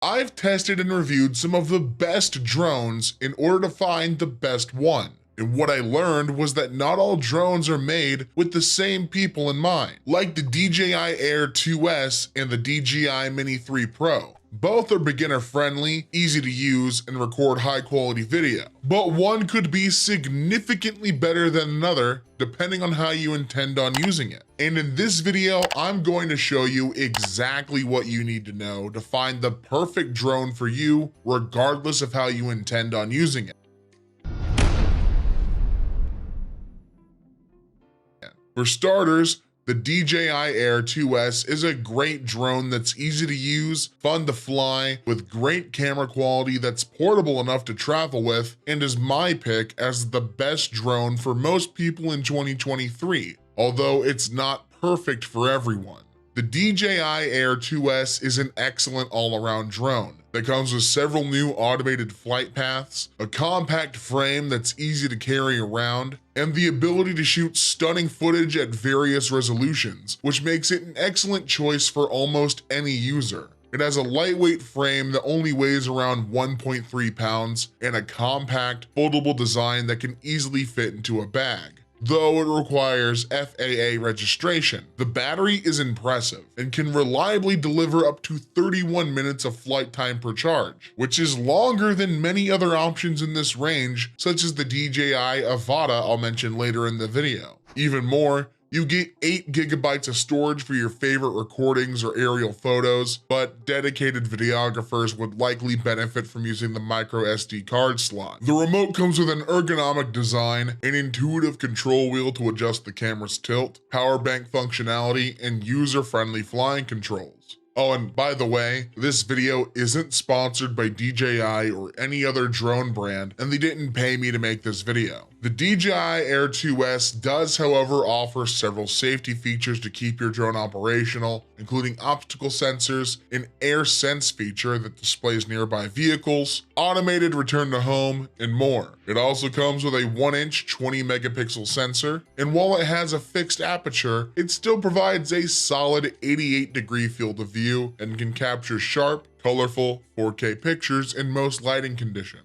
I've tested and reviewed some of the best drones in order to find the best one. And what I learned was that not all drones are made with the same people in mind, like the DJI Air 2S and the DJI Mini 3 Pro. Both are beginner friendly, easy to use, and record high quality video. But one could be significantly better than another depending on how you intend on using it. And in this video, I'm going to show you exactly what you need to know to find the perfect drone for you, regardless of how you intend on using it. For starters, the DJI Air 2S is a great drone that's easy to use, fun to fly, with great camera quality that's portable enough to travel with, and is my pick as the best drone for most people in 2023, although it's not perfect for everyone. The DJI Air 2S is an excellent all-around drone that comes with several new automated flight paths, a compact frame that's easy to carry around, and the ability to shoot stunning footage at various resolutions, which makes it an excellent choice for almost any user. It has a lightweight frame that only weighs around 1.3 pounds and a compact, foldable design that can easily fit into a bag, though it requires FAA registration. The battery is impressive and can reliably deliver up to 31 minutes of flight time per charge, which is longer than many other options in this range, such as the DJI Avata I'll mention later in the video. Even more, you get 8 GB of storage for your favorite recordings or aerial photos, but dedicated videographers would likely benefit from using the micro SD card slot. The remote comes with an ergonomic design, an intuitive control wheel to adjust the camera's tilt, power bank functionality, and user-friendly flying controls. Oh, and by the way, this video isn't sponsored by DJI or any other drone brand, and they didn't pay me to make this video. The DJI Air 2S does, however, offer several safety features to keep your drone operational, including obstacle sensors, an air sense feature that displays nearby vehicles, automated return to home, and more. It also comes with a 1-inch 20-megapixel sensor, and while it has a fixed aperture, it still provides a solid 88-degree field of view and can capture sharp, colorful 4K pictures in most lighting conditions.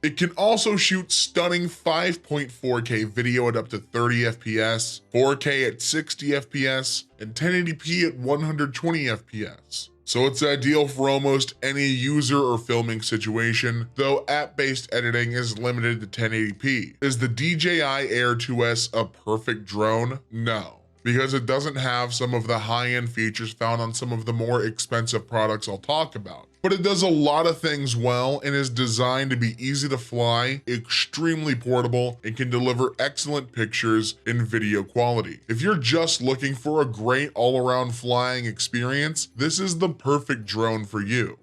It can also shoot stunning 5.4K video at up to 30 FPS, 4K at 60 FPS, and 1080p at 120 FPS. So it's ideal for almost any user or filming situation, though app-based editing is limited to 1080p. Is the DJI Air 2S a perfect drone? No, because it doesn't have some of the high-end features found on some of the more expensive products I'll talk about. But it does a lot of things well and is designed to be easy to fly, extremely portable, and can deliver excellent pictures and video quality. If you're just looking for a great all-around flying experience, this is the perfect drone for you.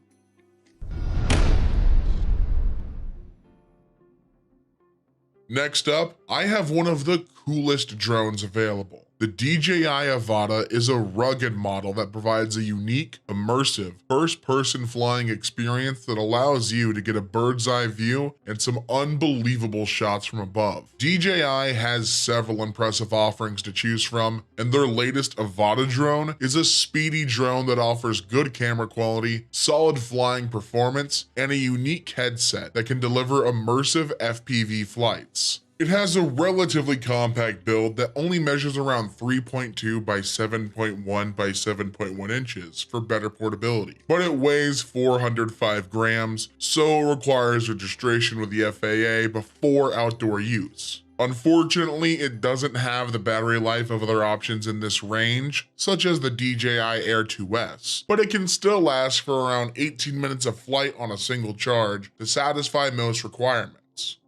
Next up, I have one of the coolest drones available. The DJI Avata is a rugged model that provides a unique, immersive, first-person flying experience that allows you to get a bird's-eye view and some unbelievable shots from above. DJI has several impressive offerings to choose from, and their latest Avata drone is a speedy drone that offers good camera quality, solid flying performance, and a unique headset that can deliver immersive FPV flights. It has a relatively compact build that only measures around 3.2 by 7.1 by 7.1 inches for better portability, but it weighs 405 grams, so it requires registration with the FAA before outdoor use. Unfortunately, it doesn't have the battery life of other options in this range, such as the DJI Air 2S, but it can still last for around 18 minutes of flight on a single charge to satisfy most requirements.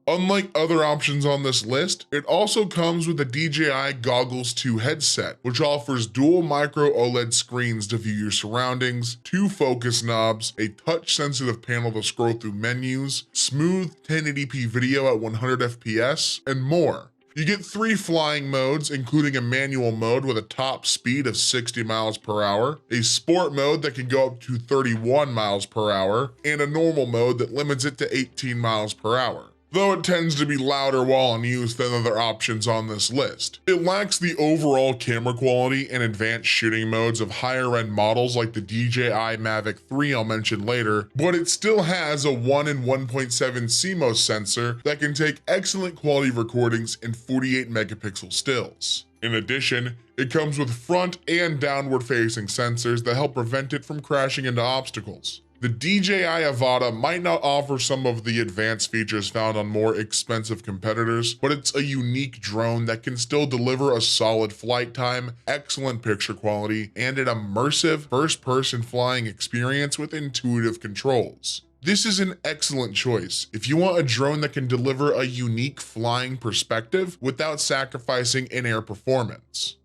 Unlike other options on this list, it also comes with the DJI Goggles 2 headset, which offers dual micro OLED screens to view your surroundings, 2 focus knobs, a touch-sensitive panel to scroll through menus, smooth 1080p video at 100 FPS, and more. You get 3 flying modes, including a manual mode with a top speed of 60 miles per hour, a sport mode that can go up to 31 miles per hour, and a normal mode that limits it to 18 miles per hour. though it tends to be louder while in use than other options on this list. It lacks the overall camera quality and advanced shooting modes of higher end models like the DJI Mavic 3 I'll mention later, but it still has a 1 in 1.7 CMOS sensor that can take excellent quality recordings in 48 megapixel stills. In addition, it comes with front and downward facing sensors that help prevent it from crashing into obstacles. The DJI Avata might not offer some of the advanced features found on more expensive competitors, but it's a unique drone that can still deliver a solid flight time, excellent picture quality, and an immersive first-person flying experience with intuitive controls. This is an excellent choice if you want a drone that can deliver a unique flying perspective without sacrificing in-air performance.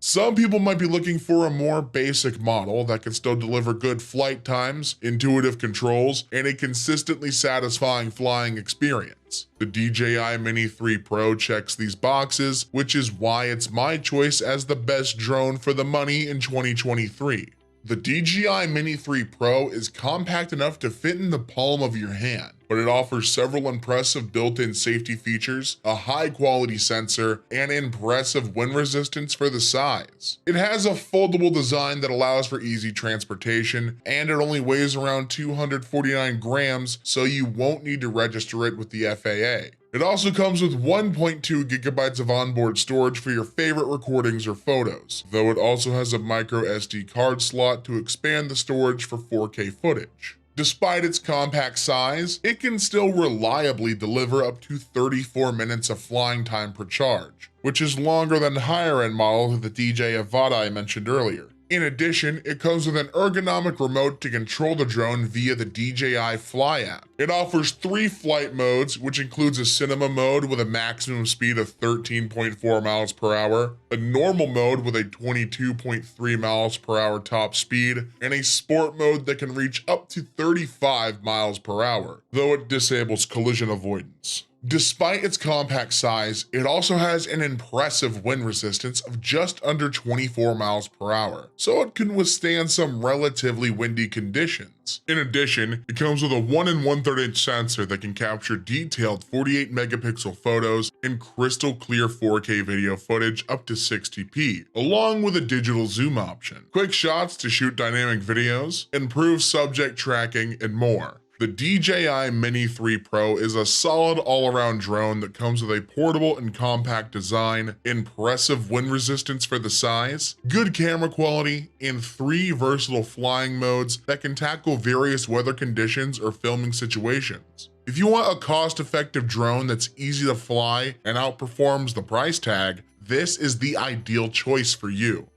Some people might be looking for a more basic model that can still deliver good flight times, intuitive controls, and a consistently satisfying flying experience. The DJI Mini 3 Pro checks these boxes, which is why it's my choice as the best drone for the money in 2023. The DJI Mini 3 Pro is compact enough to fit in the palm of your hand, but it offers several impressive built-in safety features, a high-quality sensor, and impressive wind resistance for the size. It has a foldable design that allows for easy transportation, and it only weighs around 249 grams, so you won't need to register it with the FAA. It also comes with 1.2 gigabytes of onboard storage for your favorite recordings or photos, though it also has a micro SD card slot to expand the storage for 4K footage. Despite its compact size, it can still reliably deliver up to 34 minutes of flying time per charge, which is longer than higher-end models of the DJI Avata I mentioned earlier. In addition, it comes with an ergonomic remote to control the drone via the DJI Fly app. It offers 3 flight modes, which includes a cinema mode with a maximum speed of 13.4 miles per hour, a normal mode with a 22.3 miles per hour top speed, and a sport mode that can reach up to 35 miles per hour, though it disables collision avoidance. Despite its compact size, it also has an impressive wind resistance of just under 24 miles per hour, so it can withstand some relatively windy conditions. In addition, it comes with a 1 1/3 inch sensor that can capture detailed 48 megapixel photos and crystal clear 4K video footage up to 60p, along with a digital zoom option, quick shots to shoot dynamic videos, improved subject tracking, and more. The DJI Mini 3 Pro is a solid all-around drone that comes with a portable and compact design, impressive wind resistance for the size, good camera quality, and 3 versatile flying modes that can tackle various weather conditions or filming situations. If you want a cost-effective drone that's easy to fly and outperforms the price tag, this is the ideal choice for you.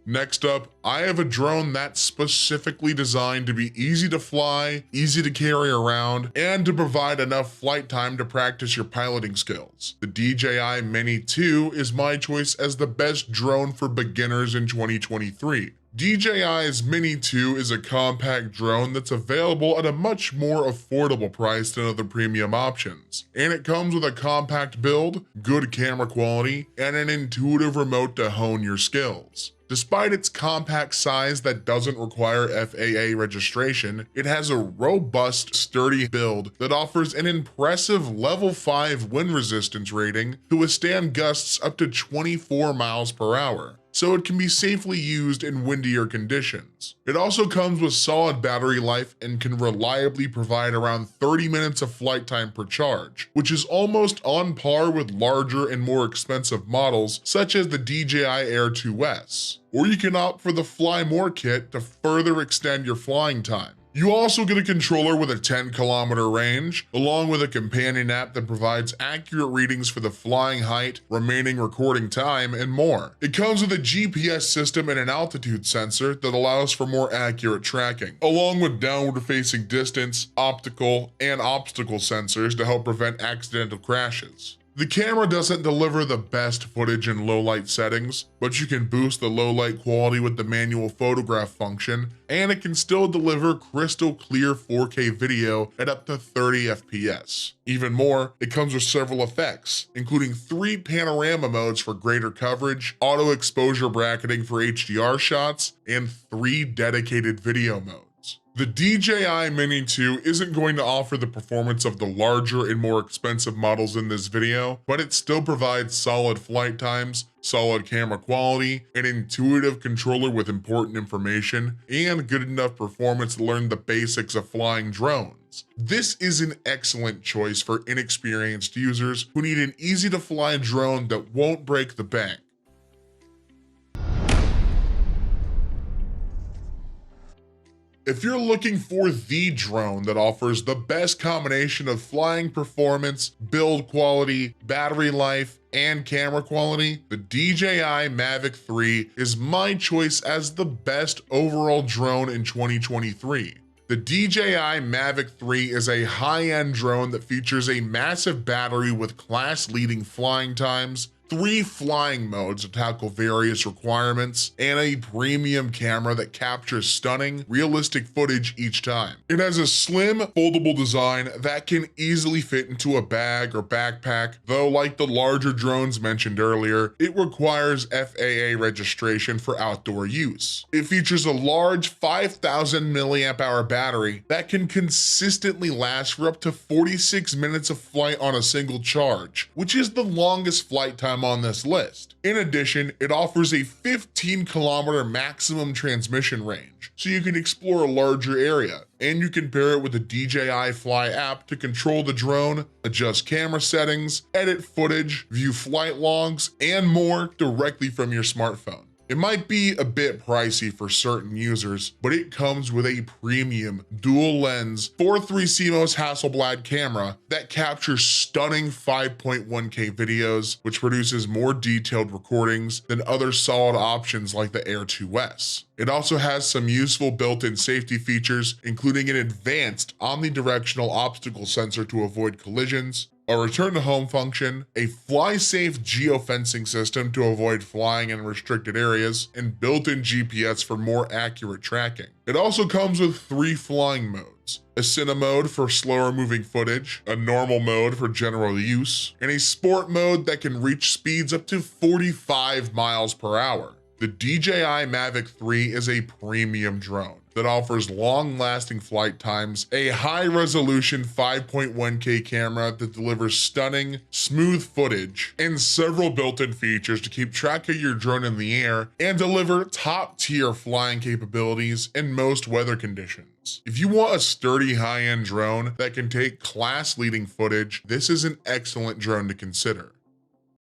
Next up, I have a drone that's specifically designed to be easy to fly, easy to carry around, and to provide enough flight time to practice your piloting skills. The DJI Mini 2 is my choice as the best drone for beginners in 2023. DJI's Mini 2 is a compact drone that's available at a much more affordable price than other premium options, and it comes with a compact build, good camera quality, and an intuitive remote to hone your skills. Despite its compact size that doesn't require FAA registration, it has a robust, sturdy build that offers an impressive level 5 wind resistance rating to withstand gusts up to 24 miles per hour, so it can be safely used in windier conditions. It also comes with solid battery life and can reliably provide around 30 minutes of flight time per charge, which is almost on par with larger and more expensive models such as the DJI Air 2S. Or you can opt for the Fly More kit to further extend your flying time. You also get a controller with a 10-kilometer range, along with a companion app that provides accurate readings for the flying height, remaining recording time, and more. It comes with a GPS system and an altitude sensor that allows for more accurate tracking, along with downward-facing distance, optical, and obstacle sensors to help prevent accidental crashes. The camera doesn't deliver the best footage in low light settings, but you can boost the low light quality with the manual photograph function, and it can still deliver crystal clear 4K video at up to 30 FPS. Even more, it comes with several effects, including 3 panorama modes for greater coverage, auto exposure bracketing for HDR shots, and 3 dedicated video modes. The DJI Mini 2 isn't going to offer the performance of the larger and more expensive models in this video, but it still provides solid flight times, solid camera quality, an intuitive controller with important information, and good enough performance to learn the basics of flying drones. This is an excellent choice for inexperienced users who need an easy to fly drone that won't break the bank. If you're looking for the drone that offers the best combination of flying performance, build quality, battery life, and camera quality, the DJI Mavic 3 is my choice as the best overall drone in 2023. The DJI Mavic 3 is a high-end drone that features a massive battery with class-leading flying times, 3 flying modes to tackle various requirements, and a premium camera that captures stunning, realistic footage each time. It has a slim, foldable design that can easily fit into a bag or backpack, though like the larger drones mentioned earlier, it requires FAA registration for outdoor use. It features a large 5,000 mAh battery that can consistently last for up to 46 minutes of flight on a single charge, which is the longest flight time on this list. In addition, it offers a 15-kilometer maximum transmission range, so you can explore a larger area, and you can pair it with the DJI Fly app to control the drone, adjust camera settings, edit footage, view flight logs, and more directly from your smartphone. It might be a bit pricey for certain users, but it comes with a premium dual-lens 4.3 CMOS Hasselblad camera that captures stunning 5.1K videos, which produces more detailed recordings than other solid options like the Air 2S. It also has some useful built-in safety features, including an advanced omnidirectional obstacle sensor to avoid collisions, a return to home function, a fly-safe geofencing system to avoid flying in restricted areas, and built-in GPS for more accurate tracking. It also comes with 3 flying modes: a cine mode for slower moving footage, a normal mode for general use, and a sport mode that can reach speeds up to 45 miles per hour. The DJI Mavic 3 is a premium drone that offers long-lasting flight times, a high-resolution 5.1K camera that delivers stunning, smooth footage, and several built-in features to keep track of your drone in the air and deliver top-tier flying capabilities in most weather conditions. If you want a sturdy high-end drone that can take class-leading footage, this is an excellent drone to consider.